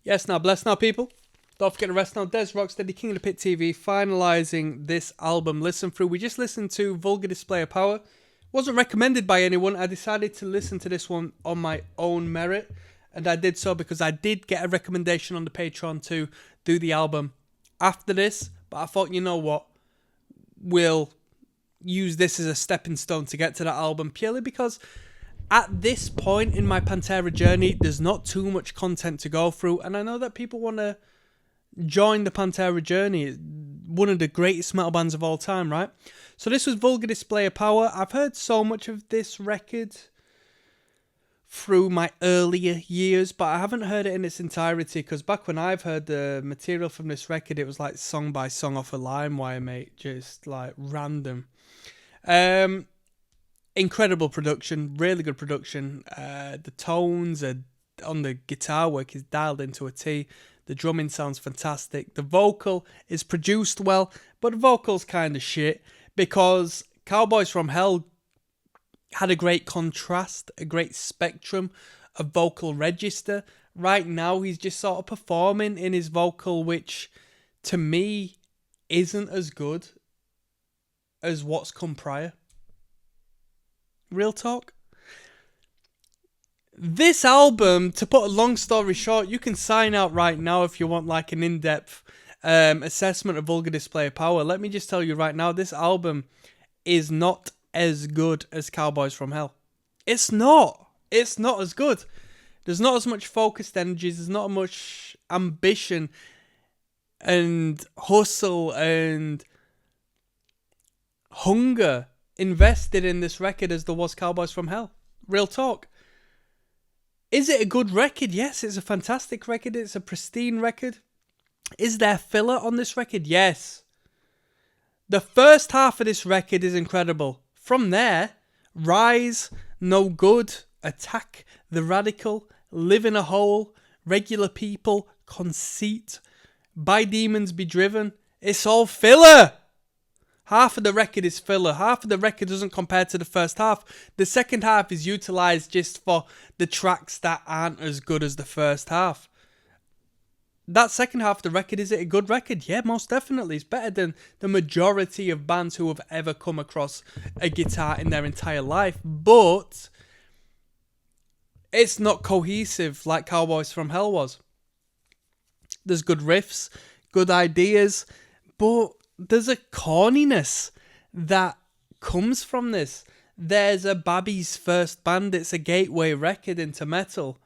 Yes, now, bless now, people. Don't forget to rest now. Des ROCKSTEADY, King of the Pit TV, finalising this album listen through. We just listened to Vulgar Display of Power. Wasn't recommended by anyone. I decided to listen to this one on my own merit. And I did so because I did get a recommendation on the Patreon to do the album after this. But I thought, you know what? We'll use this as a stepping stone to get to that album. Purely because at this point in my Pantera journey, there's not too much content to go through. And I know that people want to join the Pantera journey. One of the greatest metal bands of all time, right? So this was Vulgar Display of Power. I've heard so much of this record through my earlier years, but I haven't heard it in its entirety, because back when I've heard the material from this record, it was like song by song off a LimeWire, mate. Just like random. Incredible production, really good production. The tones on the guitar work is dialed into a T. The drumming sounds fantastic. The vocal is produced well, but the vocal's kind of shit, because Cowboys from Hell had a great contrast, a great spectrum of vocal register. Right now, he's just sort of performing in his vocal, which to me isn't as good as what's come prior. Real talk. This album, to put a long story short, you can sign out right now if you want like an in-depth assessment of Vulgar Display of Power. Let me just tell you right now, this album is not as good as Cowboys from Hell. It's not. It's not as good. There's not as much focused energies. There's not much ambition and hustle and hunger invested in this record as there was Cowboys from Hell. Real talk. Is it a good record? Yes, it's a fantastic record. It's a pristine record. Is there filler on this record? Yes. The first half of this record is incredible. From there, Rise, No Good, Attack, The Radical, Live in a Hole, Regular People, Conceit, By Demons Be Driven. It's all filler. Half of the record is filler. Half of the record doesn't compare to the first half. The second half is utilised just for the tracks that aren't as good as the first half. That second half of the record, is it a good record? Yeah, most definitely. It's better than the majority of bands who have ever come across a guitar in their entire life. But it's not cohesive like Cowboys from Hell was. There's good riffs, good ideas, but there's a corniness that comes from this. There's a Babby's first band. It's a gateway record into metal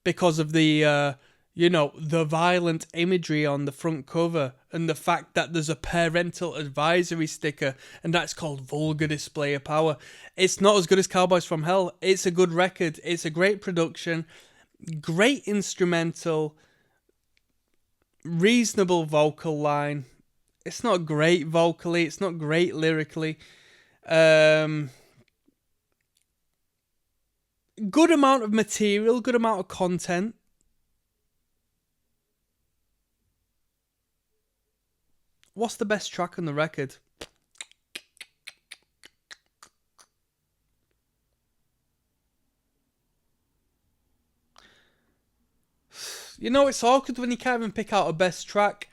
because of the, the violent imagery on the front cover and the fact that there's a parental advisory sticker and that's called Vulgar Display of Power. It's not as good as Cowboys from Hell. It's a good record. It's a great production, great instrumental, reasonable vocal line. It's not great vocally. It's not great lyrically. Good amount of material, good amount of content. What's the best track on the record? You know, it's awkward when you can't even pick out a best track.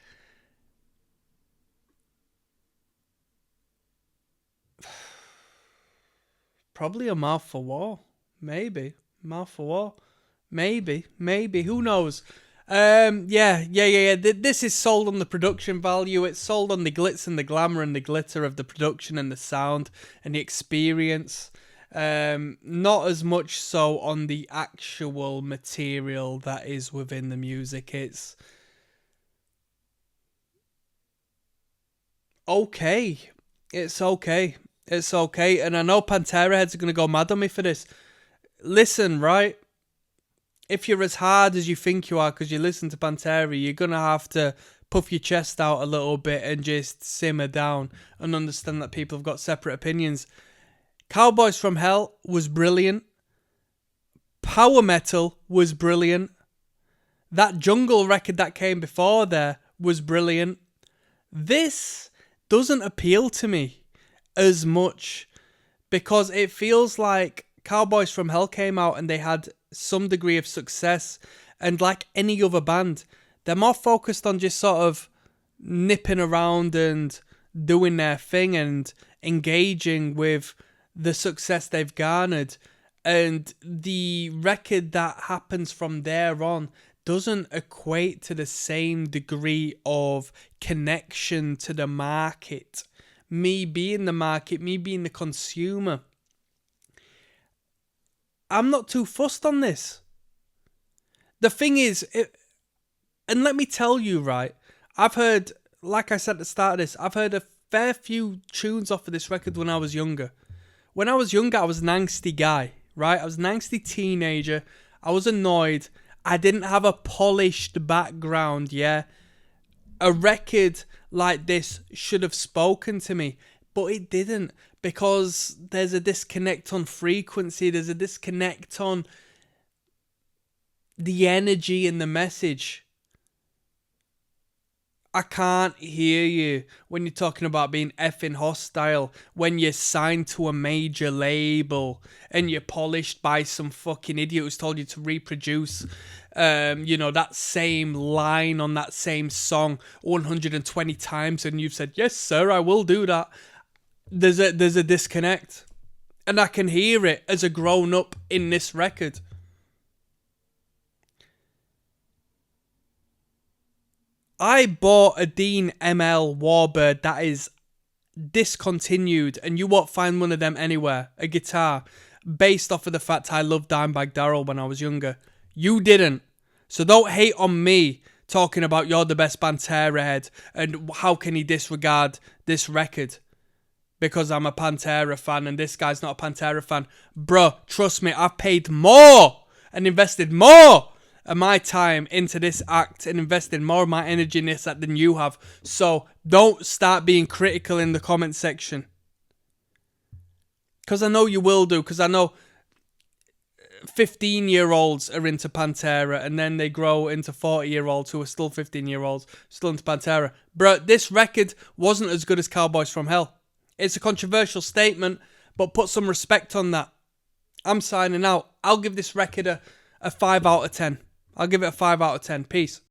Probably A Mouth for War. Maybe. Mouth for War. Maybe. Who knows? Yeah. This is sold on the production value. It's sold on the glitz and the glamour and the glitter of the production and the sound and the experience. Not as much so on the actual material that is within the music. It's okay. It's okay. It's okay. And I know Pantera heads are going to go mad on me for this. Listen, right? If you're as hard as you think you are because you listen to Pantera, you're going to have to puff your chest out a little bit and just simmer down and understand that people have got separate opinions. Cowboys from Hell was brilliant. Power metal was brilliant. That jungle record that came before there was brilliant. This doesn't appeal to me as much because it feels like Cowboys from Hell came out and they had some degree of success And like any other band, they're more focused on just sort of nipping around and doing their thing and engaging with the success they've garnered. And the record that happens from there on doesn't equate to the same degree of connection to the market. Me being the market, me being the consumer, I'm not too fussed on this. The thing is, and let me tell you, right, I've heard, like I said at the start of this, I've heard a fair few tunes off of this record when I was younger. When I was younger, I was an angsty guy, right? I was an angsty teenager. I was annoyed. I didn't have a polished background, yeah? A record like this should have spoken to me, but it didn't, because there's a disconnect on frequency. There's a disconnect on the energy and the message. I can't hear you when you're talking about being effing hostile, when you're signed to a major label and you're polished by some fucking idiot who's told you to reproduce, that same line on that same song 120 times, and you've said, yes, sir, I will do that. There's a disconnect. And I can hear it as a grown-up in this record. I bought a Dean ML Warbird that is discontinued, and you won't find one of them anywhere. A guitar based off of the fact I loved Dimebag Darrell when I was younger. You didn't. So don't hate on me talking about you're the best Pantera head and how can he disregard this record because I'm a Pantera fan and this guy's not a Pantera fan. Bruh, trust me, I've paid more and invested more of my time into this act and invested more of my energy in this act than you have. So don't start being critical in the comment section. Because I know you will do. Because I know 15-year-olds are into Pantera and then they grow into 40-year-olds who are still 15-year-olds, still into Pantera. Bro, this record wasn't as good as Cowboys from Hell. It's a controversial statement, but put some respect on that. I'm signing out. I'll give this record a 5 out of 10. I'll give it a 5 out of 10. Peace.